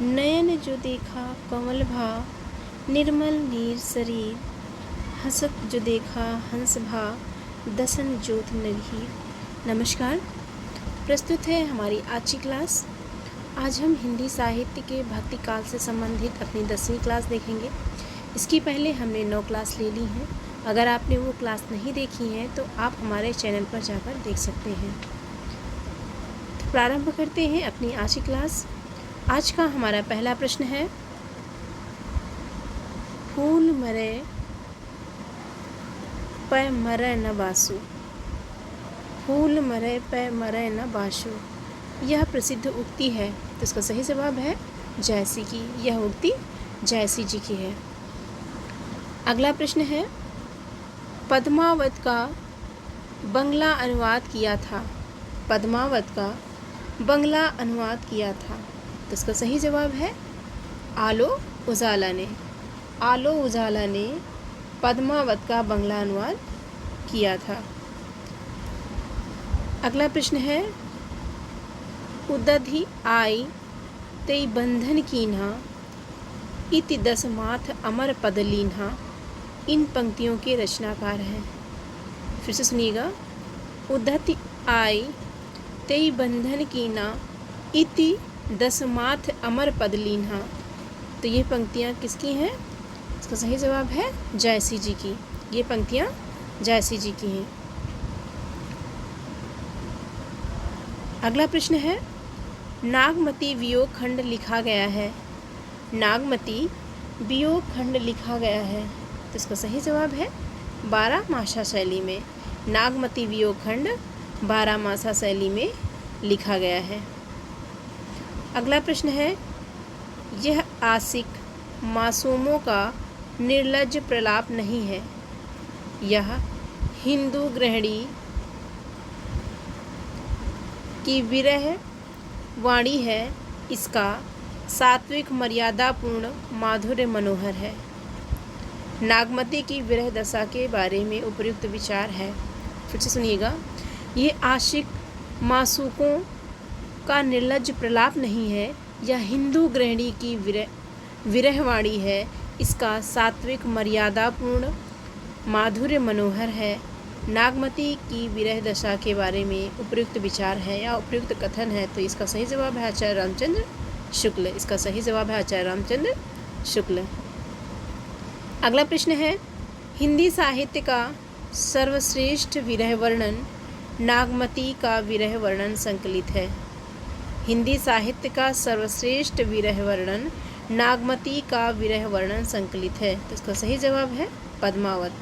नयन जो देखा कमल भा, निर्मल नीर शरीर, हसत जो देखा हंस भा, दसन ज्योत नरहीर। नमस्कार, प्रस्तुत है हमारी आज की क्लास। आज हम हिंदी साहित्य के भक्ति काल से संबंधित अपनी 10वीं क्लास देखेंगे। इसकी पहले हमने 9 क्लास ले ली हैं। अगर आपने वो क्लास नहीं देखी हैं तो आप हमारे चैनल पर जाकर देख सकते हैं। तो प्रारंभ करते हैं अपनी आज की क्लास। आज का हमारा पहला प्रश्न है, फूल मरे पै मरै न बासु। फूल मरे पै मरै न बासु, यह प्रसिद्ध उक्ति है। तो इसका सही जवाब है जयसी की। यह उक्ति जयसी जी की है। अगला प्रश्न है, पद्मावत का बंगला अनुवाद किया था। पद्मावत का बंगला अनुवाद किया था। तो इसका सही जवाब है आलो उजाला ने। आलो उजाला ने पद्मावत का बंगला अनुवाद किया था। अगला प्रश्न है, उदधि आई तेई बंधन कीन्हा, इति दस माथ अमर पद लीन्हा। इन पंक्तियों के रचनाकार हैं। फिर से सुनिएगा, उदधि आई तेई बंधन कीन्हा, इति दस माथ अमर पद लीन्हा। तो ये पंक्तियाँ किसकी हैं? इसका सही जवाब है जयसी जी की। ये पंक्तियाँ जयसी जी की हैं। अगला प्रश्न है, नागमती वियोग खंड लिखा गया है। नागमती वियोग खंड लिखा गया है। तो इसका सही जवाब है 12मासा शैली में। नागमती वियोग खंड 12मासा शैली में लिखा गया है। अगला प्रश्न है, यह आशिक मासूमों का निर्लज्ज प्रलाप नहीं है। यह हिंदू गृहिणी की विरह वाणी है। इसका सात्विक मर्यादापूर्ण माधुर्य मनोहर है। नागमती की विरह दशा के बारे में उपयुक्त विचार है। फिर से सुनिएगा, ये आशिक मासूकों का निर्लज्ज प्रलाप नहीं है। यह हिंदू गृहिणी की विरहवाणी है। इसका सात्विक मर्यादापूर्ण माधुर्य मनोहर है। नागमती की विरह दशा के बारे में उपयुक्त विचार है या उपयुक्त कथन है। तो इसका सही जवाब है आचार्य रामचंद्र शुक्ल। इसका सही जवाब है आचार्य रामचंद्र शुक्ल। अगला प्रश्न है, हिंदी साहित्य का सर्वश्रेष्ठ विरह वर्णन नागमती का विरह वर्णन संकलित है। हिंदी साहित्य का सर्वश्रेष्ठ विरह वर्णन नागमती का विरह वर्णन संकलित है। तो इसका सही जवाब है पद्मावत।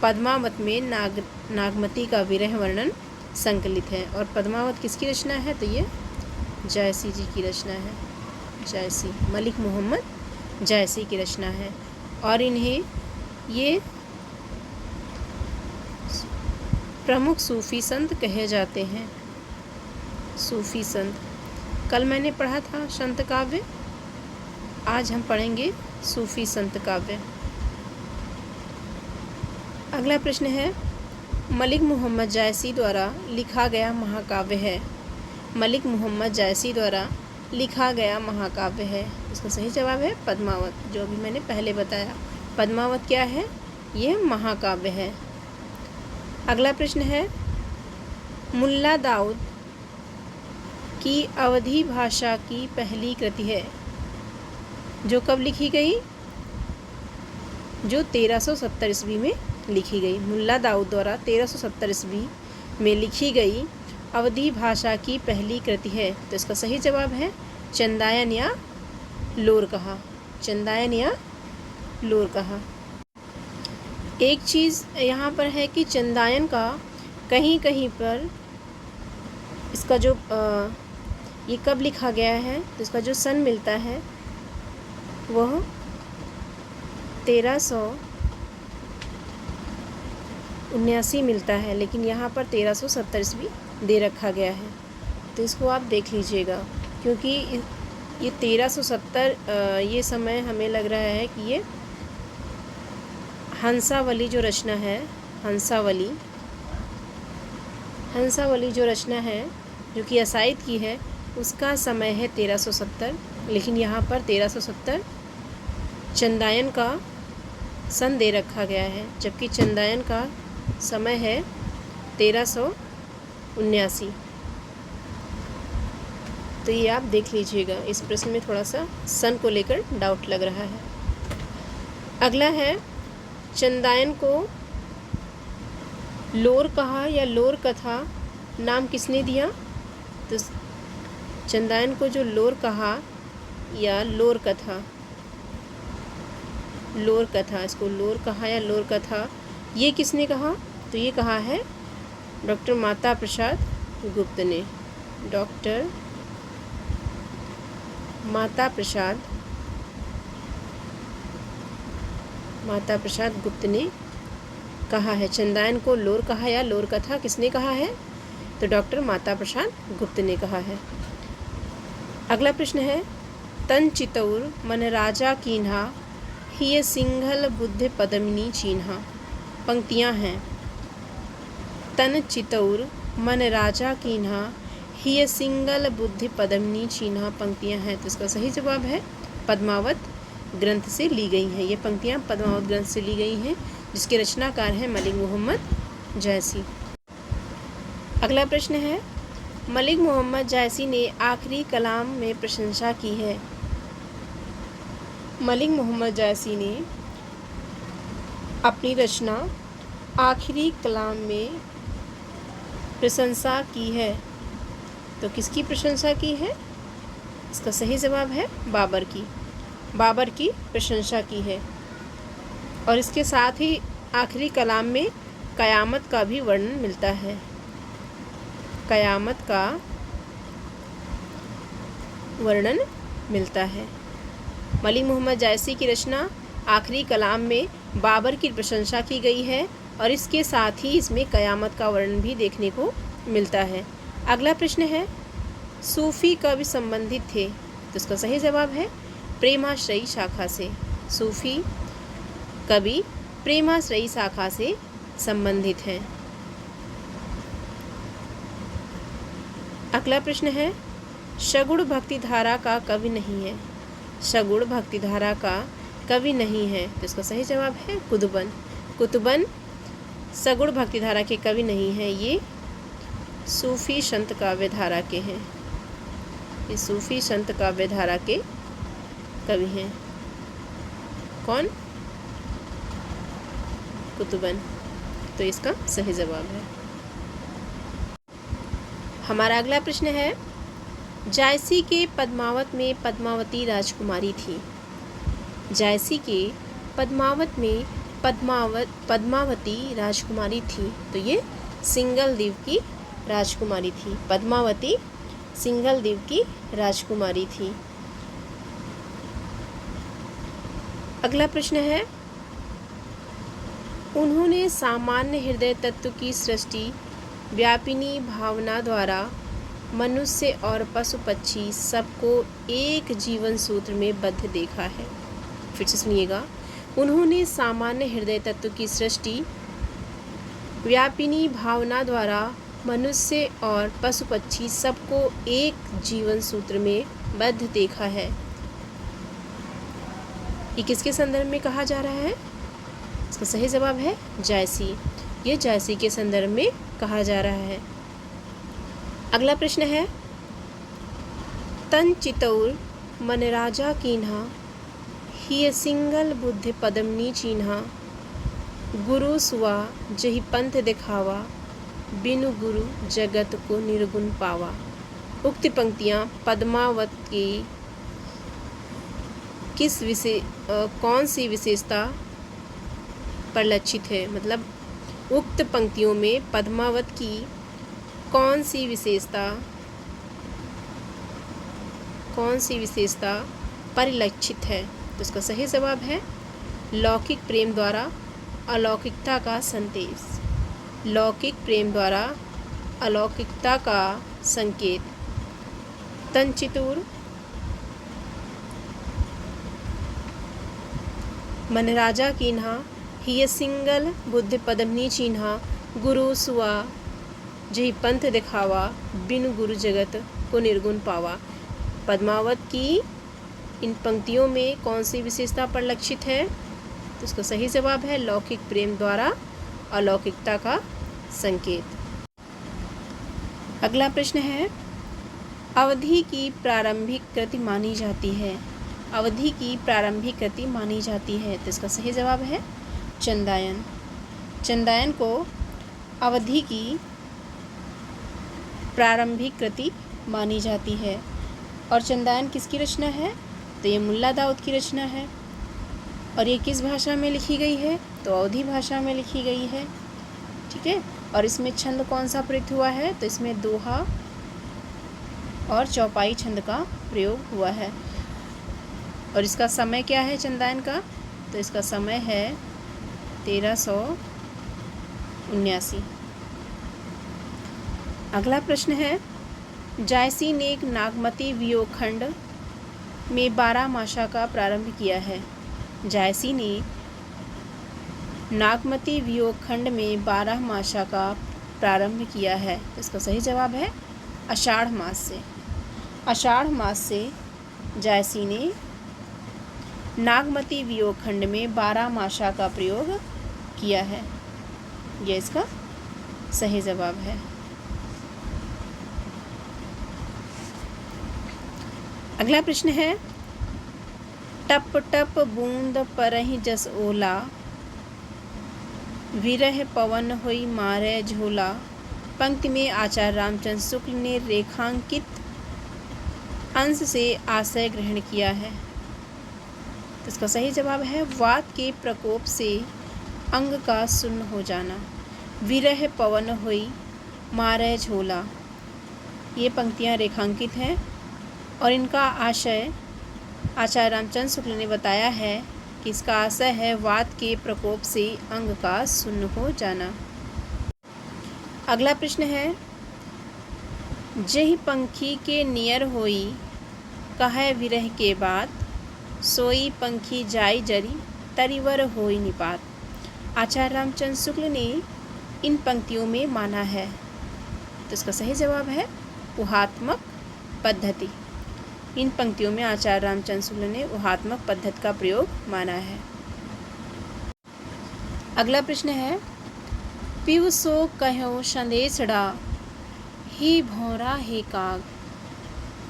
पद्मावत में नागमती का विरह वर्णन संकलित है। और पद्मावत किसकी रचना है? तो ये जयसी जी की रचना है। जयसी, मलिक मोहम्मद जयसी की रचना है। और इन्हें ये प्रमुख सूफ़ी संत कहे जाते हैं। सूफ़ी संत, कल मैंने पढ़ा था संत काव्य, आज हम पढ़ेंगे सूफ़ी संत काव्य। अगला प्रश्न है, मलिक मोहम्मद जयसी द्वारा लिखा गया महाकाव्य है। मलिक मोहम्मद जयसी द्वारा लिखा गया महाकाव्य है। इसका सही जवाब है पद्मावत, जो अभी मैंने पहले बताया। पद्मावत क्या है? यह महाकाव्य है। अगला प्रश्न है, मुल्ला दाऊद की अवधी भाषा की पहली कृति है जो कब लिखी गई? जो 1370 ईस्वी में लिखी गई। मुल्ला दाऊद द्वारा 1370 ईस्वी में लिखी गई अवधी भाषा की पहली कृति है। तो इसका सही जवाब है चंदायन या लोरकहा। चंदायन या लोरकहा। एक चीज़ यहाँ पर है कि चंदायन का कहीं कहीं पर इसका जो ये कब लिखा गया है, तो इसका जो सन मिलता है वह 1379 मिलता है, लेकिन यहाँ पर 1370 ईस्वी दे रखा गया है। तो इसको आप देख लीजिएगा, क्योंकि ये 1370 ये समय हमें लग रहा है कि ये हंसावली जो रचना है, हंसावली जो रचना है जो कि असाइद की है, उसका समय है 1370, लेकिन यहाँ पर 1370 चंदायन का सन दे रखा गया है, जबकि चंदायन का समय है 1379। तो ये आप देख लीजिएगा, इस प्रश्न में थोड़ा सा सन को लेकर डाउट लग रहा है। अगला है, चंदायन को लोर कहा या लोर कथा नाम किसने दिया? तो चंदायन को जो लोर कहा या लोर कथा, इसको लोर कहा या लोर कथा, ये किसने कहा? तो ये कहा है डॉक्टर माता प्रसाद गुप्त ने। डॉक्टर माता प्रसाद गुप्त ने कहा है। चंदायन को लोर कहा या लोर कथा किसने कहा है? तो डॉक्टर माता प्रसाद गुप्त ने कहा है। अगला प्रश्न है, तन चितौर मन राजा कीन्हा हिय सिंघल बुद्ध पदमिनी चीन्हा। पंक्तियां हैं, तन चितौर मन राजा कीन्हा हिय सिंगल बुद्धि पदमिनी चीन्हा। पंक्तियां हैं, तो इसका सही जवाब है पद्मावत ग्रंथ से ली गई हैं। ये पंक्तियां पद्मावत ग्रंथ से ली गई हैं, जिसके रचनाकार हैं मलिक मोहम्मद जायसी। अगला प्रश्न है, मलिक मोहम्मद जायसी ने आखिरी कलाम में प्रशंसा की है। मलिक मोहम्मद जायसी ने अपनी रचना आखिरी कलाम में प्रशंसा की है, तो किसकी प्रशंसा की है? इसका सही जवाब है बाबर की प्रशंसा की है। और इसके साथ ही आखिरी कलाम में कयामत का भी वर्णन मिलता है। कयामत का वर्णन मिलता है। मलिक मोहम्मद जायसी की रचना आखिरी कलाम में बाबर की प्रशंसा की गई है, और इसके साथ ही इसमें कयामत का वर्णन भी देखने को मिलता है। अगला प्रश्न है, सूफ़ी कवि संबंधित थे? तो इसका सही जवाब है प्रेमाश्रयी शाखा से। सूफ़ी कवि प्रेमाश्रयी शाखा से संबंधित हैं। अगला प्रश्न है, सगुण भक्तिधारा का कवि नहीं है। सगुण भक्तिधारा का कवि नहीं है, तो इसका सही जवाब है कुतुबन सगुण भक्तिधारा के कवि नहीं हैं। ये सूफी संत काव्यधारा के हैं। ये सूफी संत काव्यधारा के कवि हैं। कौन? कुतुबन। तो इसका सही जवाब है। हमारा अगला प्रश्न है, जायसी के पद्मावत में पद्मावती राजकुमारी थी। जायसी के पद्मावत में पद्मावती राजकुमारी थी, तो ये सिंघल द्वीप की राजकुमारी थी। पद्मावती सिंघल द्वीप की राजकुमारी थी। अगला प्रश्न है, उन्होंने सामान्य हृदय तत्व की सृष्टि व्यापिनी भावना द्वारा मनुष्य और पशु पक्षी सबको एक जीवन सूत्र में बद्ध देखा है। फिर से सुनिएगा, उन्होंने सामान्य हृदय तत्व की सृष्टि व्यापिनी भावना द्वारा मनुष्य और पशु पक्षी सबको एक जीवन सूत्र में बद्ध देखा है। ये किसके संदर्भ में कहा जा रहा है? इसका सही जवाब है जायसी। ये जायसी के संदर्भ में कहा जा रहा है। अगला प्रश्न है, तन चितौर मन राजा कीन्हा हिय सिंगल बुद्धि पदमनी चीन्हा गुरु सुआ जहि पंथ दिखावा बिनु गुरु जगत को निर्गुण पावा। उक्त पंक्तियाँ पद्मावत की कौन सी विशेषता पर लक्षित है? मतलब उक्त पंक्तियों में पद्मावत की कौन सी विशेषता परिलक्षित है? तो इसका सही जवाब है लौकिक प्रेम द्वारा अलौकिकता का संदेश। लौकिक प्रेम द्वारा अलौकिकता का संकेत। तंचितूर मन राजा कीन्हा हिय सिंगल बुद्ध पदमनी चीन्हा गुरु सुआ जही पंथ दिखावा बिनु गुरु जगत को निर्गुण पावा। पद्मावत की इन पंक्तियों में कौन सी विशेषता परिलक्षित है? तो इसका सही जवाब है लौकिक प्रेम द्वारा अलौकिकता का संकेत। अगला प्रश्न है, अवधि की प्रारंभिक कृति मानी जाती है। अवधि की प्रारंभिक कृति मानी जाती है, तो इसका सही जवाब है चंदायन। चंदायन को अवधि की प्रारंभिक कृति मानी जाती है। और चंदायन किसकी रचना है? तो ये मुल्ला दाऊद की रचना है। और ये किस भाषा में लिखी गई है? तो अवधी भाषा में लिखी गई है। ठीक है। और इसमें छंद कौन सा प्रयुक्त हुआ है? तो इसमें दोहा और चौपाई छंद का प्रयोग हुआ है। और इसका समय क्या है चंदायन का? तो इसका समय है 1379। अगला प्रश्न है, जायसी ने एक नागमती वियोगखंड में 12 मासा का प्रारंभ किया है। जायसी ने नागमती वियोगखंड में 12 मासा का प्रारंभ किया है। इसका सही जवाब है आषाढ़ मास से। आषाढ़ मास से जायसी ने नागमती वियोगखंड में 12 मासा का प्रयोग किया है। यह इसका सही जवाब है। अगला प्रश्न है, टप टप बूंद परहि जस ओला, विरह पवन होई मारे झोला। पंक्ति में आचार्य रामचंद्र शुक्ल ने रेखांकित अंश से आशय ग्रहण किया है। तो इसका सही जवाब है वात के प्रकोप से अंग का सुन्न हो जाना। विरह पवन होई मारे झोला, ये पंक्तियाँ रेखांकित हैं और इनका आशय आचार्य रामचंद्र शुक्ल ने बताया है कि इसका आशय है वात के प्रकोप से अंग का सुन्न हो जाना। अगला प्रश्न है, जेहि पंखी के नियर होई कहे विरह के बात, सोई पंखी जाई जरी तरिवर होई निपात। आचार्य रामचंद्र शुक्ल ने इन पंक्तियों में माना है। तो इसका सही जवाब है ऊहात्मक पद्धति। इन पंक्तियों में आचार्य रामचंद्र शुक्ल ने ऊहात्मक पद्धति का प्रयोग माना है। अगला प्रश्न है, पिव सो कहो संदेशड़ा, ही भौरा हे काग,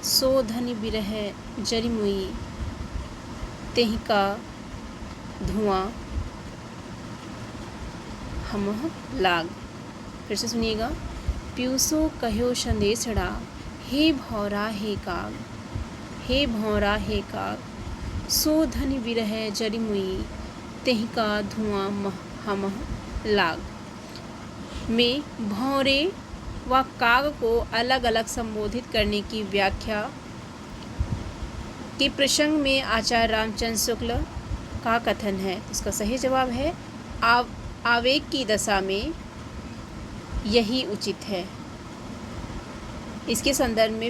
सो धनि बिरह जरि मुई, तेहि का धुआं हमह लाग। फिर से सुनिएगा, पिव सो कहो संदेशड़ा, हे भौरा हे काग, हे भौरा हे काग, सो धनि बिरह जरि मुई, तेहि का धुआं हमह लाग। में भौरे व काग को अलग अलग संबोधित करने की व्याख्या के प्रसंग में आचार्य रामचंद्र शुक्ल का कथन है। इसका सही जवाब है आवेग की दशा में यही उचित है। इसके संदर्भ में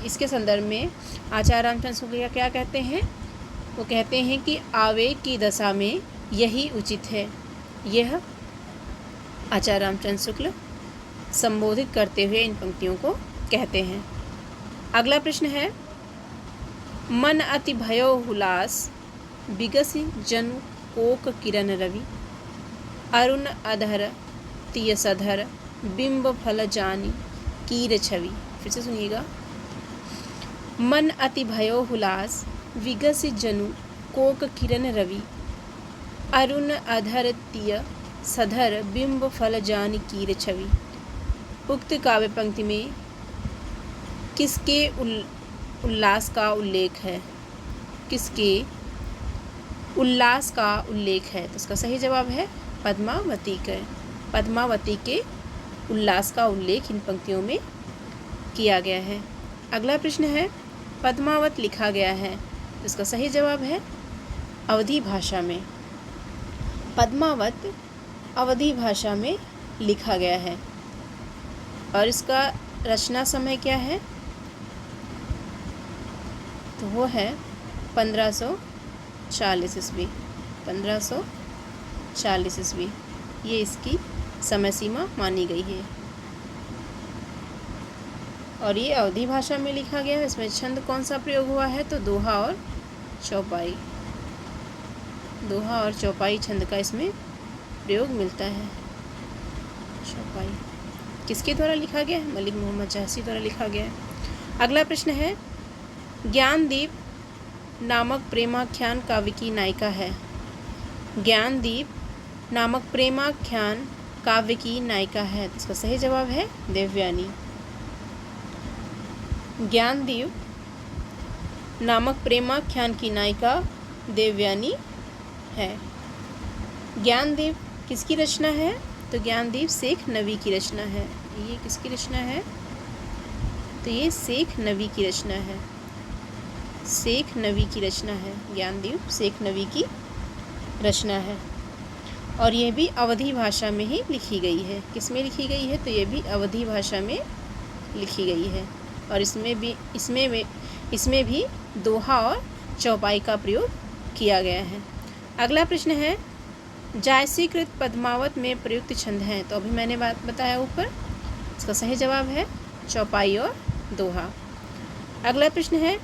इसके संदर्भ में आचार्य रामचंद्र शुक्ल क्या कहते हैं? वो कहते हैं कि आवेग की दशा में यही उचित है। यह आचार्य रामचंद्र शुक्ल संबोधित करते हुए इन पंक्तियों को कहते हैं। अगला प्रश्न है, मन अति भयो हुलास, बिगसि जनु कोक किरण रवि, अरुण अधर तिय सधर, बिंब फल जानी कीर छवि। फिर से सुनिएगा, मन अति भयो हुलास, विगसि जनु कोक किरण रवि, अरुण अधर तिय सधर, बिंब फल जानी कीर छवि। उक्त काव्य पंक्ति में किसके उल्लास का उल्लेख है? किसके उल्लास का उल्लेख है? तो इसका सही जवाब है पद्मावती के उल्लास का उल्लेख इन पंक्तियों में किया गया है। अगला प्रश्न है, पद्मावत लिखा गया है। तो इसका सही जवाब है अवधी भाषा में। पद्मावत अवधी भाषा में लिखा गया है। और इसका रचना समय क्या है? तो वो है 1540 ईस्वी। 1540 ईस्वी ये इसकी समय सीमा मानी गई है। और ये अवधी भाषा में लिखा गया है। इसमें छंद कौन सा प्रयोग हुआ है? तो दोहा और चौपाई। दोहा और चौपाई छंद का इसमें प्रयोग मिलता है। चौपाई किसके द्वारा लिखा गया है? मलिक मोहम्मद जाहसी द्वारा लिखा गया है। अगला प्रश्न है, ज्ञानदीप नामक प्रेमाख्यान काव्य की नायिका है। ज्ञानदीप नामक प्रेमाख्यान काव्य की नायिका है। इसका सही जवाब है देवयानी। ज्ञानदीप नामक प्रेमाख्यान की नायिका देवयानी है। ज्ञानदीप किसकी रचना है? तो ज्ञानदीप शेख नबी की रचना है। ये किसकी रचना है? तो ये शेख नबी की रचना है। शेख नबी की रचना है। ज्ञानदीप शेख नबी की रचना है और ये भी अवधी भाषा में ही लिखी गई है। किस में लिखी गई है? तो ये भी अवधी भाषा में लिखी गई है और इसमें भी दोहा और चौपाई का प्रयोग किया गया है। अगला प्रश्न है, जायसीकृत पद्मावत में प्रयुक्त छंद हैं। तो अभी मैंने बात बताया ऊपर, इसका सही जवाब है चौपाई और दोहा। अगला प्रश्न है,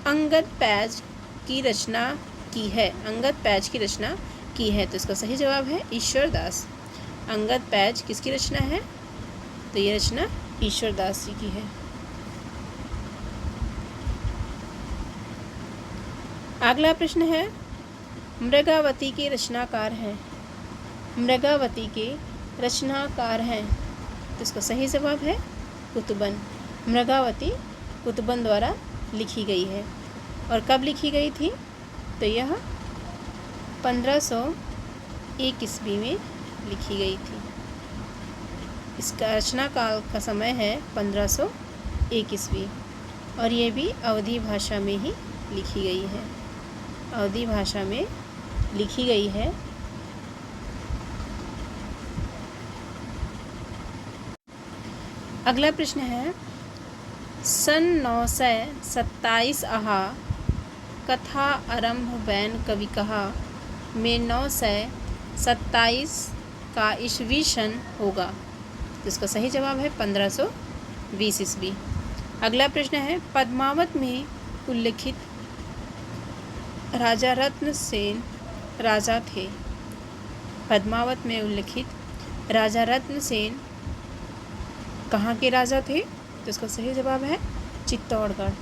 अंगद पैज की रचना की है। अंगद पैज की रचना की है। तो इसका सही जवाब है ईश्वरदास। अंगद पैज किसकी रचना है? तो ये रचना ईश्वरदास जी की है। अगला प्रश्न है, मृगावती के रचनाकार हैं। मृगावती के रचनाकार हैं। तो इसका सही जवाब है कुतुबन। मृगावती कुतुबन द्वारा लिखी गई है। और कब लिखी गई थी? तो यह 1501 ईस्वी में लिखी गई थी। इसका रचना काल का समय है 1501 ईस्वी और ये भी अवधी भाषा में ही लिखी गई है। अवधी भाषा में लिखी गई है। अगला प्रश्न है, सन 927 आहा कथा आरंभ बैन कवि कहा में 927 का ईस्वी सन होगा। तो इसका सही जवाब है 1520 ईस्वी। अगला प्रश्न है, पद्मावत में उल्लिखित राजा रत्न सेन राजा थे। पद्मावत में उल्लिखित राजा रत्न सेन कहाँ के राजा थे? तो इसका सही जवाब है चित्तौड़गढ़।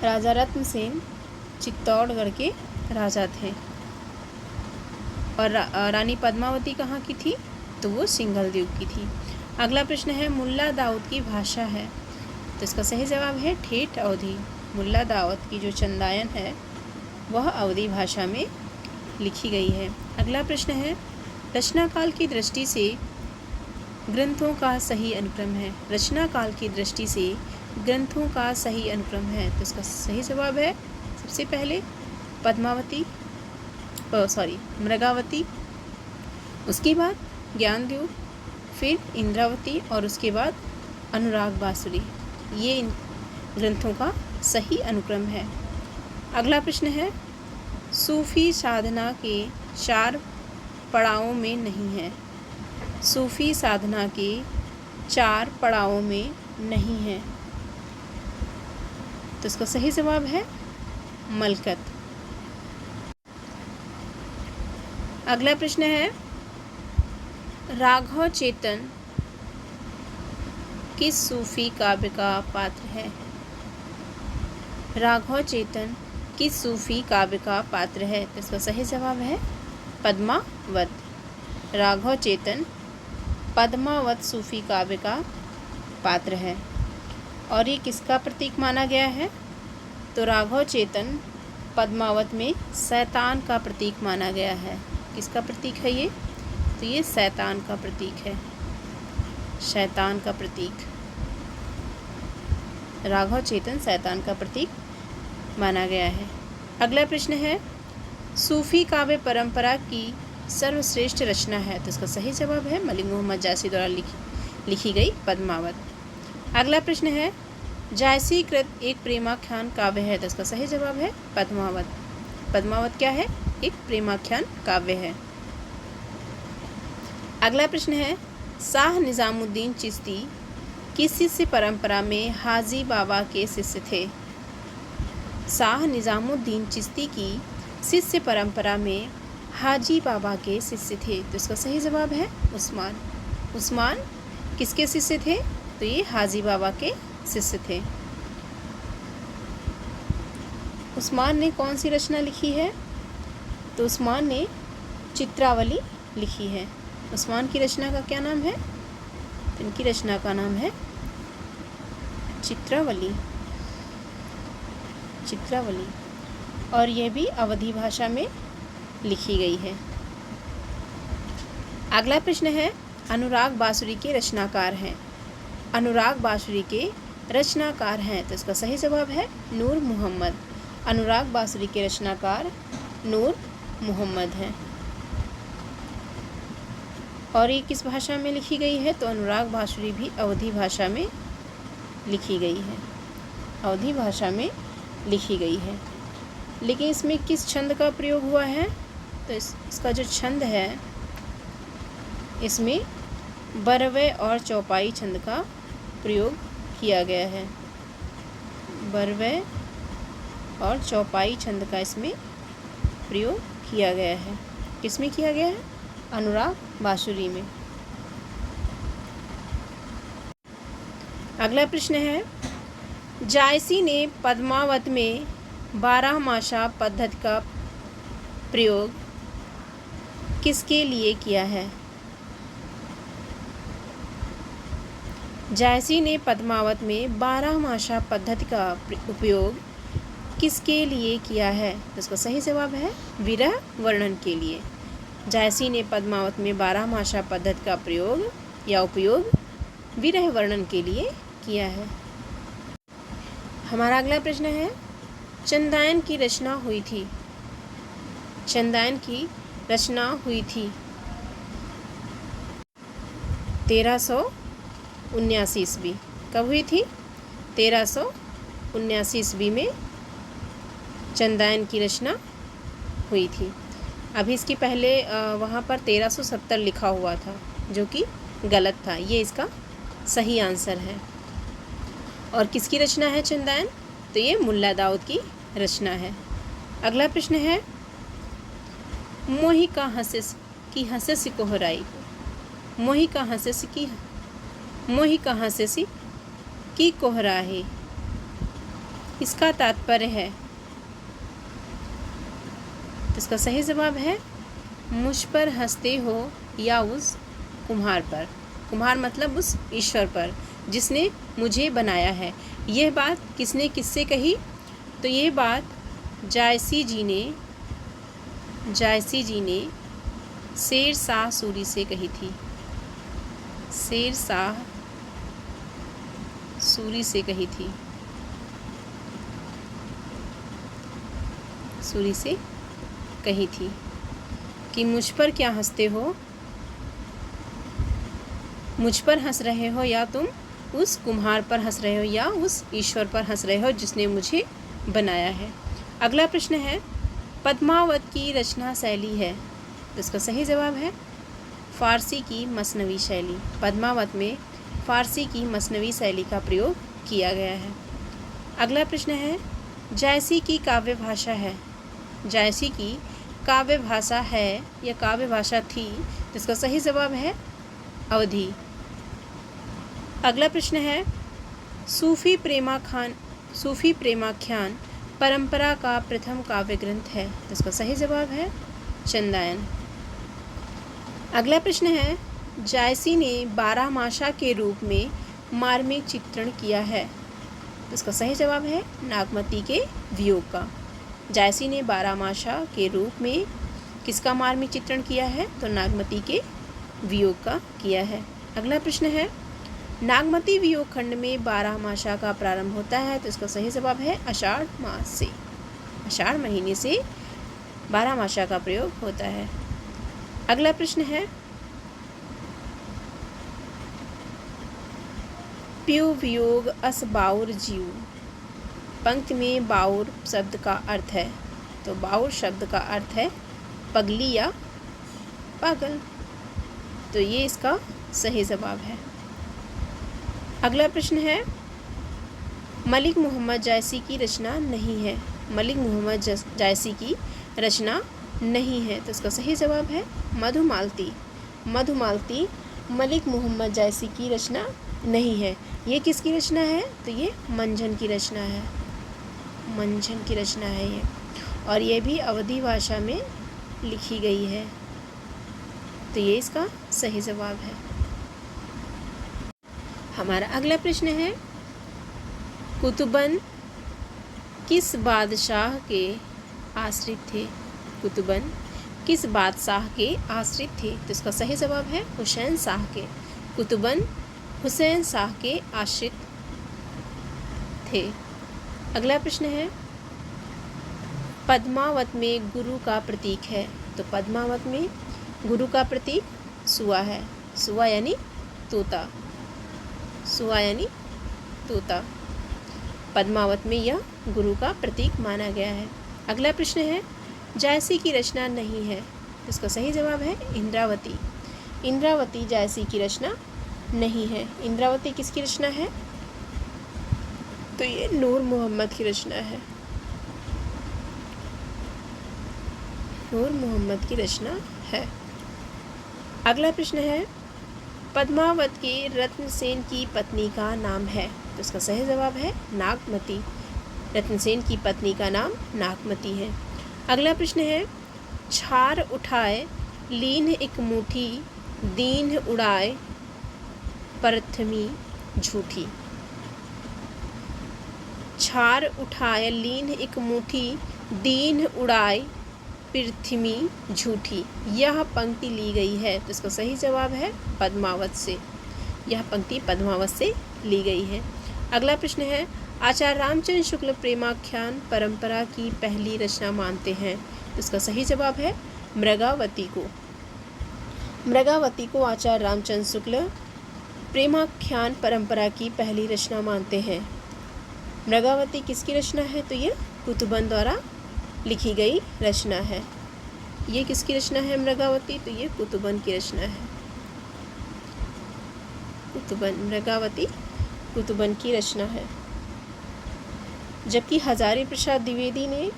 राजा रत्न सेन चित्तौड़गढ़ के राजा थे। और रानी पद्मावती कहाँ की थी? तो वो सिंघल द्वीप की थी। अगला प्रश्न है, मुल्ला दाऊद की भाषा है। तो इसका सही जवाब है ठेठ अवधी। मुल्ला दाऊद की जो चंदायन है वह अवधी भाषा में लिखी गई है। अगला प्रश्न है, रचना काल की दृष्टि से ग्रंथों का सही अनुक्रम है। रचना काल की दृष्टि से ग्रंथों का सही अनुक्रम है। तो इसका सही जवाब है सबसे पहले मृगावती, उसके बाद ज्ञानद्यूत, फिर इंद्रावती और उसके बाद अनुराग बांसुरी। ये इन ग्रंथों का सही अनुक्रम है। अगला प्रश्न है, सूफी साधना के 4 पड़ावों में नहीं है। सूफी साधना के 4 पड़ावों में नहीं है। तो इसका सही जवाब है मलकत। अगला प्रश्न है, राघव चेतन किस सूफी काव्य का पात्र है? राघव चेतन किस सूफी काव्य का पात्र है? तो इसका सही जवाब है पद्मावत। राघव चेतन पद्मावत सूफी काव्य का पात्र है। और ये किसका प्रतीक माना गया है? तो राघव चेतन पद्मावत में शैतान का प्रतीक माना गया है। किसका प्रतीक है ये? तो ये शैतान का प्रतीक है। शैतान का प्रतीक। राघव चेतन शैतान का प्रतीक माना गया है। अगला प्रश्न है, सूफी काव्य परंपरा की सर्वश्रेष्ठ रचना है। तो इसका सही जवाब है मलिक मोहम्मद जायसी द्वारा लिखी गई पद्मावत। अगला प्रश्न है, जायसीकृत एक प्रेमाख्यान काव्य है। तो इसका सही जवाब है पद्मावत। पद्मावत क्या है? एक प्रेमाख्यान काव्य है। अगला प्रश्न है, शाह निजामुद्दीन चिश्ती किस शिष्य परंपरा में हाजी बाबा के शिष्य थे? शाह निज़ामुद्दीन चिश्ती की शिष्य परंपरा में हाजी बाबा के शिष्य थे। तो इसका सही जवाब है उस्मान। उस्मान किसके शिष्य थे? तो ये हाजी बाबा के शिष्य थे। उस्मान ने कौन सी रचना लिखी है? तो उस्मान ने चित्रावली लिखी है। उस्मान की रचना का क्या नाम है? इनकी रचना का नाम है चित्रावली। चित्रावली, और यह भी अवधी भाषा में लिखी गई है। अगला प्रश्न है, अनुराग बांसुरी के रचनाकार हैं। अनुराग बांसुरी के रचनाकार हैं, तो इसका सही जवाब है नूर मोहम्मद। अनुराग बांसुरी के रचनाकार नूर मोहम्मद हैं। और ये किस भाषा में लिखी गई है? तो अनुराग बांसुरी भी अवधी भाषा में लिखी गई है। अवधी भाषा में लिखी गई है। लेकिन इसमें किस छंद का प्रयोग हुआ है? तो इसका जो छंद है, इसमें बरवे और चौपाई छंद का प्रयोग किया गया है। बरवे और चौपाई छंद का इसमें प्रयोग किया गया है। किसमें किया गया है? अनुराग बांसुरी में। अगला प्रश्न है, जायसी ने पद्मावत में 12मासा पद्धति का प्रयोग किसके लिए किया है? जायसी ने पद्मावत में 12मासा पद्धति का उपयोग किसके लिए किया है? तो इसका सही जवाब है विरह वर्णन के लिए। जायसी ने पद्मावत में 12मासा पद्धति का प्रयोग या उपयोग विरह वर्णन के लिए किया है। हमारा अगला प्रश्न है, चंदायन की रचना हुई थी। चंदायन की रचना हुई थी 1379 ईस्वी। कब हुई थी? 1379 ईस्वी में चंदायन की रचना हुई थी। अभी इसकी पहले वहाँ पर 1370 लिखा हुआ था, जो कि गलत था। ये इसका सही आंसर है। और किसकी रचना है चंदायन? तो ये मुल्ला दाऊद की रचना है। अगला प्रश्न है, मोही का हंसेस की हंसेसी कोहराई। मोही का हंसेसी की कोहराही, इसका तात्पर्य है? तो इसका सही जवाब है मुझ पर हंसते हो या उस कुम्हार पर। कुम्हार मतलब उस ईश्वर पर जिसने मुझे बनाया है। यह बात किसने किससे कही? तो ये बात जायसी जी ने शेर शाह सूरी से कही थी। शेर शाह सूरी से कही थी। सूरी से कही थी कि मुझ पर क्या हंसते हो? मुझ पर हंस रहे हो या तुम उस कुम्हार पर हंस रहे हो या उस ईश्वर पर हंस रहे हो जिसने मुझे बनाया है। अगला प्रश्न है, पद्मावत की रचना शैली है। तो इसका सही जवाब है फ़ारसी की मसनवी शैली। पद्मावत में फ़ारसी की मसनवी शैली का प्रयोग किया गया है। अगला प्रश्न है, जायसी की काव्य भाषा है। जायसी की काव्य भाषा है या काव्य भाषा थी? तो इसका सही जवाब है अवधी। अगला प्रश्न है, सूफी प्रेमाख्यान परंपरा का प्रथम काव्य ग्रंथ है। तो इसका सही जवाब है चंदायन। अगला प्रश्न है, जायसी ने 12मासा के रूप में मार्मिक चित्रण किया है। तो इसका सही जवाब है नागमती के वियोग का। जायसी ने 12मासा के रूप में किसका मार्मिक चित्रण किया है? तो नागमती के वियोग का किया है। अगला प्रश्न है, नागमती वियोग खंड में 12मासा का प्रारंभ होता है। तो इसका सही जवाब है आषाढ़ मास से। आषाढ़ महीने से 12मासा का प्रयोग होता है। अगला प्रश्न है, प्यू वियोग अस बाउर जीव। पंक्ति में बाउर शब्द का अर्थ है। तो बाउर शब्द का अर्थ है पगली या पागल। तो ये इसका सही जवाब है। अगला प्रश्न है, मलिक मोहम्मद जायसी की रचना नहीं है। मलिक मोहम्मद जायसी की रचना नहीं है, तो इसका सही जवाब है मधुमालती। मधुमालती मलिक मोहम्मद जायसी की रचना नहीं है। ये किसकी रचना है? तो ये मंझन की रचना है। मंझन की रचना है ये, और ये भी अवधी भाषा में लिखी गई है, तो ये इसका सही जवाब है। हमारा अगला प्रश्न है, कुतुबन किस बादशाह के आश्रित थे? कुतुबन किस बादशाह के आश्रित थे? तो इसका सही जवाब है हुसैन शाह के। कुतुबन हुसैन शाह के आश्रित थे। अगला प्रश्न है, पद्मावत में गुरु का प्रतीक है। तो पद्मावत में गुरु का प्रतीक सुआ है। सुआ यानी तोता। सुआ यानी तोता। पद्मावत में यह गुरु का प्रतीक माना गया है। अगला प्रश्न है, जायसी की रचना नहीं है, तो इसका सही जवाब है इंद्रावती। इंद्रावती जायसी की रचना नहीं है। इंद्रावती किसकी रचना है? तो ये नूर मोहम्मद की रचना है। नूर मोहम्मद की रचना है। अगला प्रश्न है, पद्मावत के रत्नसेन की पत्नी का नाम है, तो इसका सही जवाब है नागमती। रत्नसेन की पत्नी का नाम नागमती है। अगला प्रश्न है, छार उठाए लीन एक मुट्ठी, दीन उड़ाए परथमी झूठी। छार उठाए लीन एक मुट्ठी, दीन उड़ाए पृथ्वी झूठी। यह पंक्ति ली गई है, तो इसका सही जवाब है पद्मावत से। यह पंक्ति पद्मावत से ली गई है। अगला प्रश्न है, आचार्य रामचंद्र शुक्ल प्रेमाख्यान परंपरा की पहली रचना मानते हैं, तो इसका सही जवाब है मृगावती को। मृगावती को आचार्य रामचंद्र शुक्ल प्रेमाख्यान परंपरा की पहली रचना मानते हैं। मृगावती किसकी रचना है? तो ये कुतुबन द्वारा लिखी गई रचना है। ये किसकी रचना है मृगावती? तो ये कुतुबन की रचना है। कुतुबन, मृगावती कुतुबन की रचना है। जबकि हजारी प्रसाद द्विवेदी ने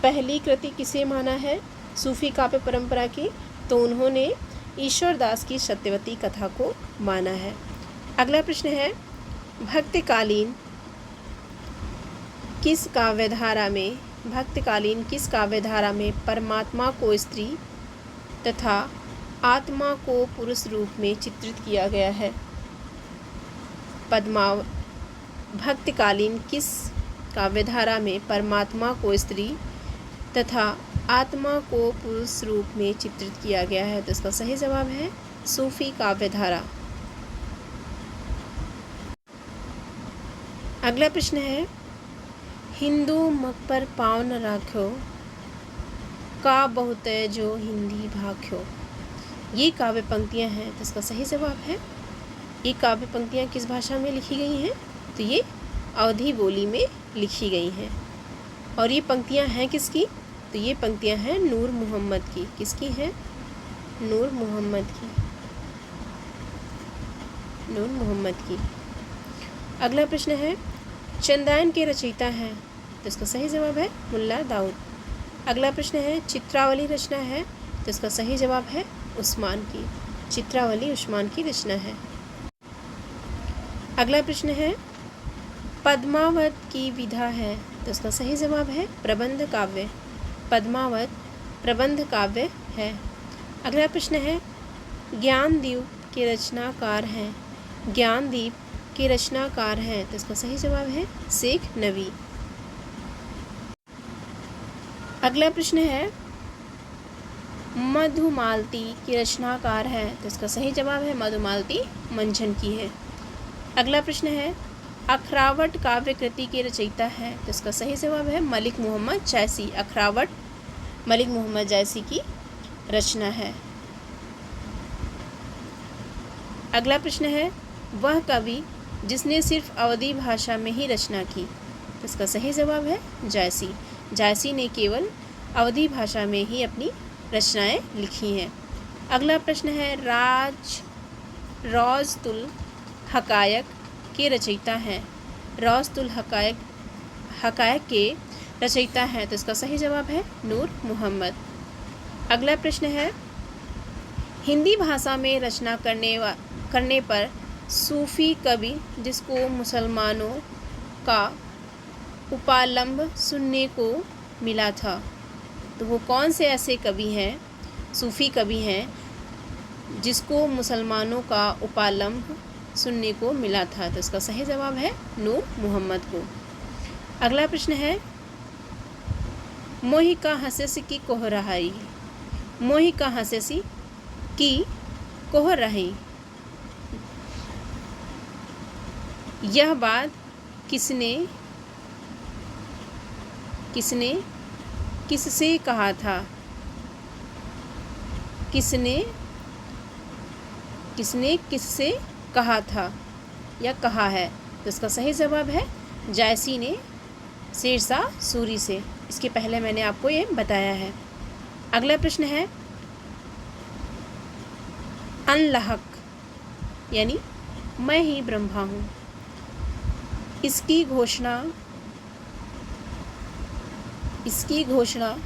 पहली कृति किसे माना है सूफी काव्य परंपरा की? तो उन्होंने ईश्वरदास की सत्यवती कथा को माना है। अगला प्रश्न है, भक्तकालीन किस काव्यधारा में परमात्मा को स्त्री तथा आत्मा को पुरुष रूप में चित्रित किया गया है? भक्तकालीन किस काव्यधारा में परमात्मा को स्त्री तथा आत्मा को पुरुष रूप में चित्रित किया गया है? तो इसका सही जवाब है सूफी काव्यधारा। अगला प्रश्न है, हिंदू मग पर पाँव न राख्यो, का बहुते जो हिंदी भाख्यो। ये काव्य पंक्तियाँ हैं, तो इसका सही जवाब है, ये काव्य पंक्तियाँ किस भाषा में लिखी गई हैं? तो ये अवधी बोली में लिखी गई हैं। और ये पंक्तियाँ हैं किसकी? तो ये पंक्तियाँ हैं नूर मोहम्मद की। किसकी हैं? नूर मोहम्मद की। नूर मोहम्मद की। अगला प्रश्न है, चंदायन के रचयिता हैं, तो इसका सही जवाब है मुल्ला दाऊद। अगला प्रश्न है, चित्रावली रचना है, तो इसका सही जवाब है उस्मान की। चित्रावली उस्मान की रचना है। अगला प्रश्न है, पद्मावत की विधा है, तो इसका सही जवाब है प्रबंध काव्य। पद्मावत प्रबंध काव्य है। अगला प्रश्न है, ज्ञानदीप के रचनाकार हैं। ज्ञानदीप के रचनाकार हैं, तो इसका सही जवाब है शेख नवी। अगला प्रश्न है, मधुमालती की रचनाकार है, तो इसका सही जवाब है मधुमालती मंझन की है। अगला प्रश्न है, अखरावट काव्य कृति के रचयिता है, तो इसका सही जवाब है मलिक मोहम्मद जायसी। अखरावट मलिक मोहम्मद जायसी की रचना है। अगला प्रश्न है, वह कवि जिसने सिर्फ अवधी भाषा में ही रचना की, तो इसका सही जवाब है जायसी। जायसी ने केवल अवधी भाषा में ही अपनी रचनाएं लिखी हैं। अगला प्रश्न है, राजतुल हकायक के रचयिता हैं। रौज़तुल हकायक के रचयिता हैं, तो इसका सही जवाब है नूर मोहम्मद। अगला प्रश्न है, हिंदी भाषा में रचना करने पर सूफ़ी कवि जिसको मुसलमानों का उपालंब सुनने को मिला था, तो वो कौन से ऐसे कवि हैं, सूफ़ी कवि हैं जिसको मुसलमानों का उपालंब सुनने को मिला था, तो इसका सही जवाब है नूर मोहम्मद को। अगला प्रश्न है, मोहि का हंसेसी की कोह रहाई। मोहि का हंसेसी की कोह रही, यह बात किससे कहा था? किसने किससे कहा था या कहा है, तो इसका सही जवाब है जायसी ने शेरशाह सूरी से। इसके पहले मैंने आपको ये बताया है। अगला प्रश्न है, अनलहक यानी मैं ही ब्रह्मा हूँ, इसकी घोषणा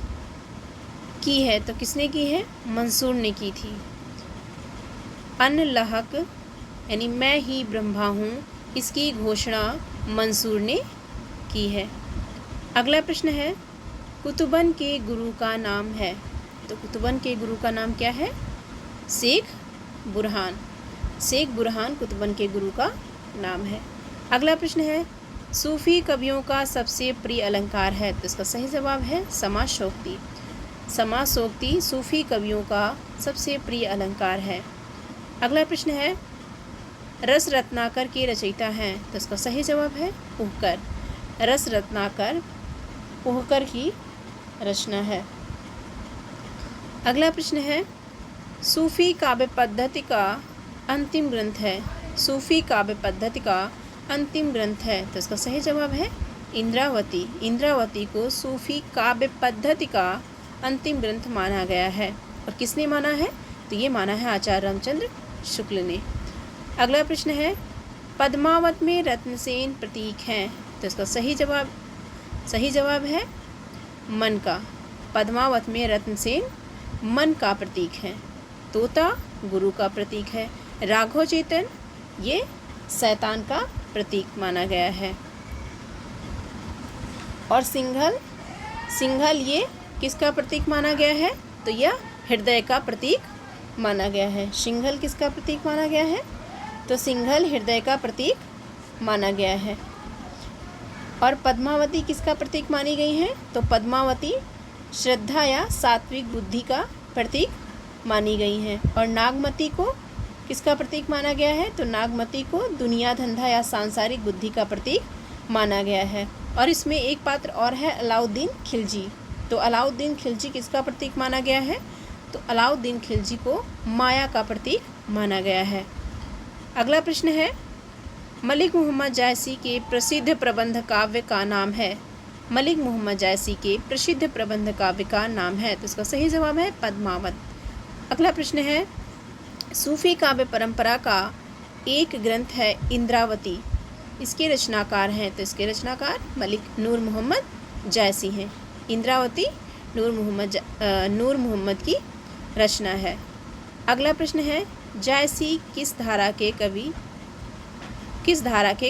की है, तो किसने की है? मंसूर ने की थी। अनलहक यानी मैं ही ब्रह्मा हूँ, इसकी घोषणा मंसूर ने की है। अगला प्रश्न है, कुतुबन के गुरु का नाम है, तो कुतुबन के गुरु का नाम क्या है? शेख बुरहान। शेख बुरहान कुतुबन के गुरु का नाम है। अगला प्रश्न है, सूफ़ी कवियों का सबसे प्रिय अलंकार है, तो इसका सही जवाब है समासोक्ति। समासोक्ति सूफ़ी कवियों का सबसे प्रिय अलंकार है। अगला प्रश्न है, रस रत्नाकर के रचयिता हैं, तो इसका सही जवाब है पुहकर। रस रत्नाकर पुहकर की रचना है। अगला प्रश्न है, सूफ़ी काव्य पद्धति का अंतिम ग्रंथ है। सूफ़ी काव्य पद्धति का अंतिम ग्रंथ है, तो इसका सही जवाब है इंद्रावती। इंद्रावती को सूफ़ी काव्य पद्धति का अंतिम ग्रंथ माना गया है। और किसने माना है? तो ये माना है आचार्य रामचंद्र शुक्ल ने। अगला प्रश्न है, पद्मावत में रत्नसेन प्रतीक हैं, तो इसका सही जवाब है मन का। पद्मावत में रत्नसेन मन का प्रतीक है। तोता गुरु का प्रतीक है। राघव चेतन ये शैतान का प्रतीक माना गया है। और सिंघल ये किसका प्रतीक माना गया है? तो यह हृदय का प्रतीक माना गया है। सिंघल किसका प्रतीक माना गया है? तो सिंघल हृदय का प्रतीक माना गया है। और पद्मावती किसका प्रतीक मानी गई है? तो पद्मावती श्रद्धा या सात्विक बुद्धि का प्रतीक मानी गई हैं। और नागमती को किसका प्रतीक माना गया है? तो नागमती को दुनिया धंधा या सांसारिक बुद्धि का प्रतीक माना गया है। और इसमें एक पात्र और है अलाउद्दीन खिलजी। तो अलाउद्दीन खिलजी किसका प्रतीक माना गया है? तो अलाउद्दीन खिलजी को माया का प्रतीक माना गया है। अगला प्रश्न है, मलिक मोहम्मद जायसी के प्रसिद्ध प्रबंध काव्य का नाम है। मलिक मोहम्मद जायसी के प्रसिद्ध प्रबंध काव्य का नाम है, तो इसका सही जवाब है पद्मावत। अगला प्रश्न है, सूफ़ी काव्य परंपरा का एक ग्रंथ है इंद्रावती, इसके रचनाकार हैं, तो इसके रचनाकार मलिक नूर मोहम्मद जायसी हैं। इंद्रावती नूर मोहम्मद की रचना है। अगला प्रश्न है, जायसी किस धारा के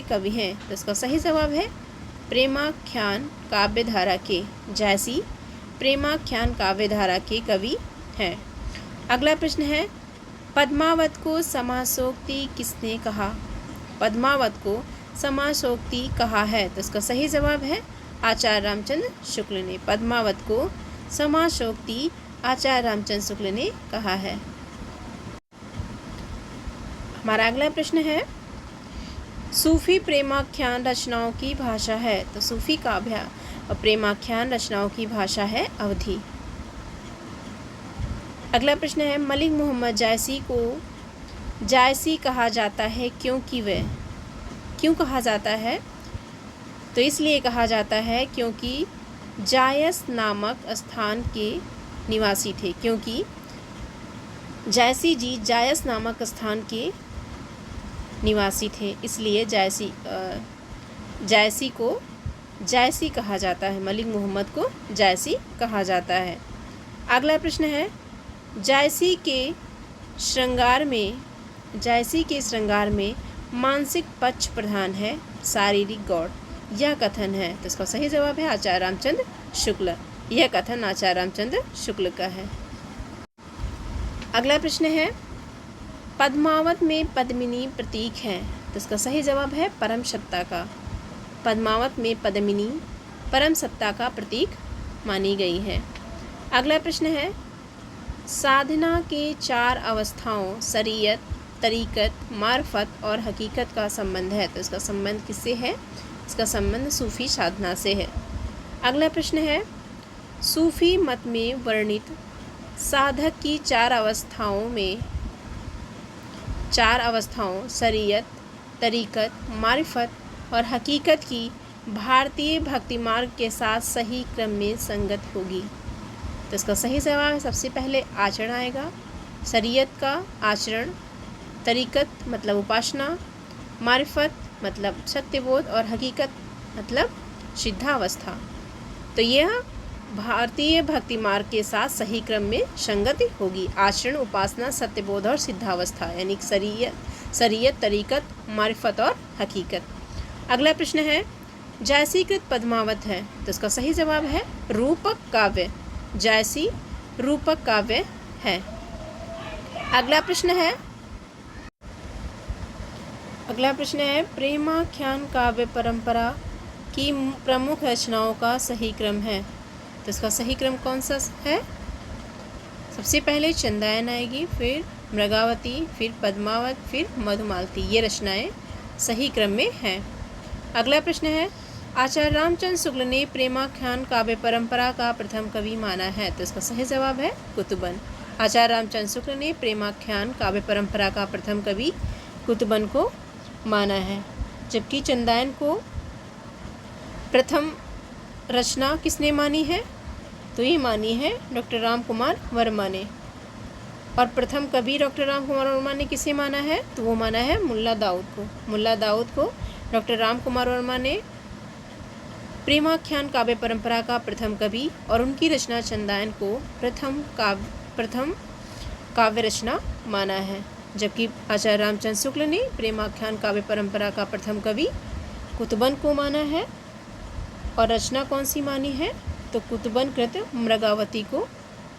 कवि हैं? तो इसका सही जवाब है प्रेमाख्यान काव्य धारा के। जायसी प्रेमाख्यान काव्य धारा के कवि हैं। अगला प्रश्न है, पद्मावत को समासोक्ति किसने कहा? पद्मावत को समासोक्ति कहा है, तो इसका सही जवाब है आचार्य रामचंद्र शुक्ल ने। पद्मावत को समासोक्ति आचार्य रामचंद्र शुक्ल ने कहा है। हमारा अगला प्रश्न है, सूफ़ी प्रेमाख्यान रचनाओं की भाषा है, तो सूफ़ी काव्य और प्रेमाख्यान रचनाओं की भाषा है अवधी। अगला प्रश्न है, मलिक मोहम्मद जायसी को जायसी कहा जाता है क्यों कहा जाता है? तो इसलिए कहा जाता है क्योंकि जायस नामक स्थान के निवासी थे। क्योंकि जायसी जी जायस नामक स्थान के निवासी थे, इसलिए जायसी को जायसी कहा जाता है। मलिक मोहम्मद को जायसी कहा जाता है। अगला प्रश्न है, जायसी के श्रृंगार में मानसिक पक्ष प्रधान है, शारीरिक गौड़। यह कथन है, तो इसका सही जवाब है आचार्य रामचंद्र शुक्ल। यह कथन आचार्य रामचंद्र शुक्ल का है। अगला प्रश्न है, पद्मावत में पद्मिनी प्रतीक है, तो इसका सही जवाब है परम सत्ता का। पद्मावत में पद्मिनी परम सत्ता का प्रतीक मानी गई है। अगला प्रश्न है, साधना के 4 अवस्थाओं शरीयत, तरीकत, मार्फत और हकीकत का संबंध है, तो इसका संबंध किससे है? इसका संबंध सूफी साधना से है। अगला प्रश्न है, सूफी मत में वर्णित साधक की 4 अवस्थाओं शरीयत, तरीकत, मारिफत और हकीकत की भारतीय भक्ति मार्ग के साथ सही क्रम में संगत होगी, तो इसका सही जवाब है सबसे पहले आचरण आएगा। शरीयत का आचरण, तरीकत मतलब उपासना, मारिफत मतलब सत्यबोध और हकीकत मतलब सिद्धावस्था। तो यह भारतीय भक्ति मार्ग के साथ सही क्रम में संगति होगी। आचरण, उपासना, सत्यबोध और सिद्धावस्था, यानी शरीयत, तरीकत, मारिफत और हकीकत। अगला प्रश्न है, जायसीकृत पद्मावत है, तो इसका सही जवाब है रूपक काव्य। जायसी रूपक काव्य है। अगला प्रश्न है, प्रेमाख्यान काव्य परंपरा की प्रमुख रचनाओं का सही क्रम है, तो इसका सही क्रम कौन सा है? सबसे पहले चंदायन आएगी, फिर मृगावती, फिर पद्मावत, फिर मधुमालती। ये रचनाएं सही क्रम में हैं। अगला प्रश्न है, आचार्य रामचंद्र शुक्ल ने प्रेमाख्यान काव्य परंपरा का प्रथम कवि माना है, तो इसका सही जवाब है कुतुबन। आचार्य रामचंद्र शुक्ल ने प्रेमाख्यान काव्य परंपरा का प्रथम कवि कुतुबन को माना है। जबकि चंदायन को प्रथम रचना किसने मानी है? तो ये मानी है डॉक्टर राम कुमार वर्मा ने। और प्रथम कवि डॉक्टर राम कुमार वर्मा ने किसे माना है? तो वो माना है मुल्ला दाऊद को। मुल्ला दाऊद को डॉक्टर राम कुमार वर्मा ने प्रेमाख्यान काव्य परंपरा का प्रथम कवि और उनकी रचना चंदायन को प्रथम काव्य रचना माना है। जबकि आचार्य रामचंद्र शुक्ल ने प्रेमाख्यान काव्य परंपरा का प्रथम कवि कुतुबन को माना है। और रचना कौन सी मानी है? तो कुतुबन कृत मृगावती को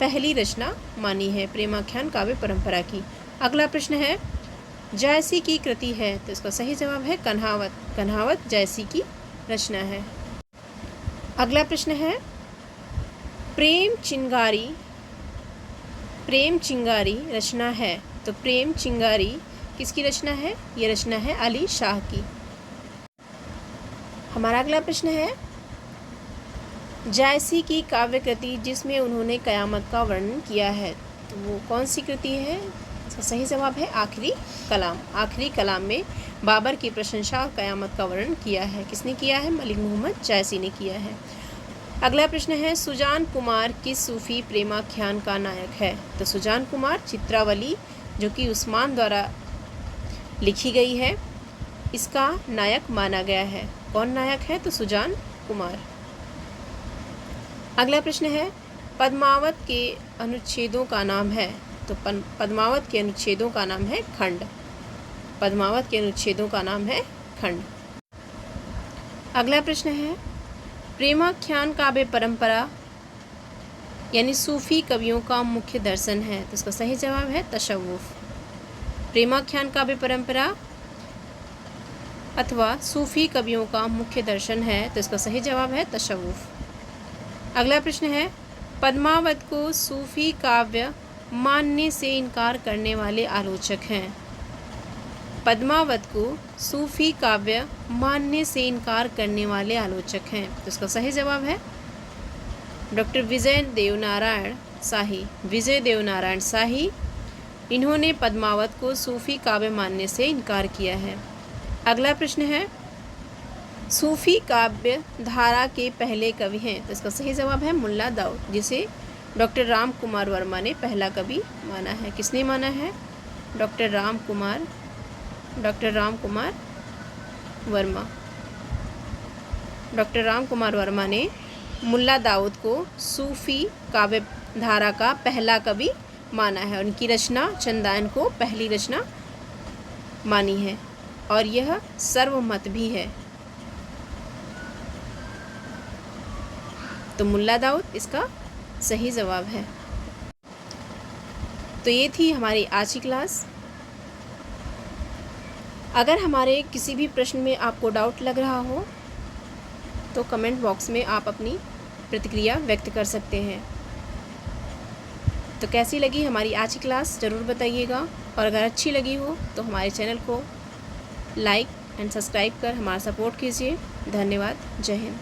पहली रचना मानी है प्रेमाख्यान काव्य परंपरा की। अगला प्रश्न है, जायसी की कृति है, तो इसका सही जवाब है कन्हावत। कन्हावत जायसी की रचना है। अगला प्रश्न है, प्रेम चिंगारी रचना है, तो प्रेम चिंगारी किसकी रचना है? ये रचना है अली शाह की। हमारा अगला प्रश्न है, जायसी की काव्य कृति जिसमें उन्होंने कयामत का वर्णन किया है, तो वो कौन सी कृति है? इसका सही जवाब है आखिरी कलाम। आखिरी कलाम में बाबर की प्रशंसा और कयामत का वर्णन किया है। किसने किया है? मलिक मोहम्मद जायसी ने किया है। अगला प्रश्न है, सुजान कुमार किस सूफी प्रेमाख्यान का नायक है? तो सुजान कुमार चित्रावली, जो कि उस्मान द्वारा लिखी गई है, इसका नायक माना गया है। कौन नायक है? तो सुजान कुमार। अगला प्रश्न है, पद्मावत के अनुच्छेदों का नाम है, तो पद्मावत के अनुच्छेदों का नाम है खंड। पद्मावत के अनुच्छेदों का नाम है खंड। अगला प्रश्न है, प्रेमाख्यान काव्य परंपरा यानी सूफी कवियों का मुख्य दर्शन है, तो इसका सही जवाब है तशव्वुफ। प्रेमाख्यान काव्य परंपरा अथवा सूफी कवियों का मुख्य दर्शन है, तो इसका सही जवाब है तशव्वुफ। अगला प्रश्न है, पद्मावत को सूफी काव्य मानने से इनकार करने वाले आलोचक हैं। पद्मावत को सूफी काव्य मानने से इनकार करने वाले आलोचक हैं, तो इसका सही जवाब है डॉक्टर विजय देवनारायण शाही। इन्होंने पद्मावत को सूफी काव्य मानने से इनकार किया है। अगला प्रश्न है, सूफी काव्य धारा के पहले कवि हैं, तो इसका सही जवाब है मुल्ला दाऊद, जिसे डॉक्टर राम कुमार वर्मा ने पहला कवि माना है। किसने माना है? Doctor Ram Kumar doctor Ram Kumar Verma. Doctor Ram Kumar Verma ने मुल्ला दाऊद को सूफ़ी काव्य धारा का पहला कवि माना है। उनकी रचना चंदान को पहली रचना मानी है और यह सर्वमत भी है। तो मुल्ला दाऊद इसका सही जवाब है। तो ये थी हमारी आज की क्लास। अगर हमारे किसी भी प्रश्न में आपको डाउट लग रहा हो तो कमेंट बॉक्स में आप अपनी प्रतिक्रिया व्यक्त कर सकते हैं। तो कैसी लगी हमारी आज की क्लास ज़रूर बताइएगा, और अगर अच्छी लगी हो तो हमारे चैनल को लाइक एंड सब्सक्राइब कर हमारा सपोर्ट कीजिए। धन्यवाद। जय हिंद।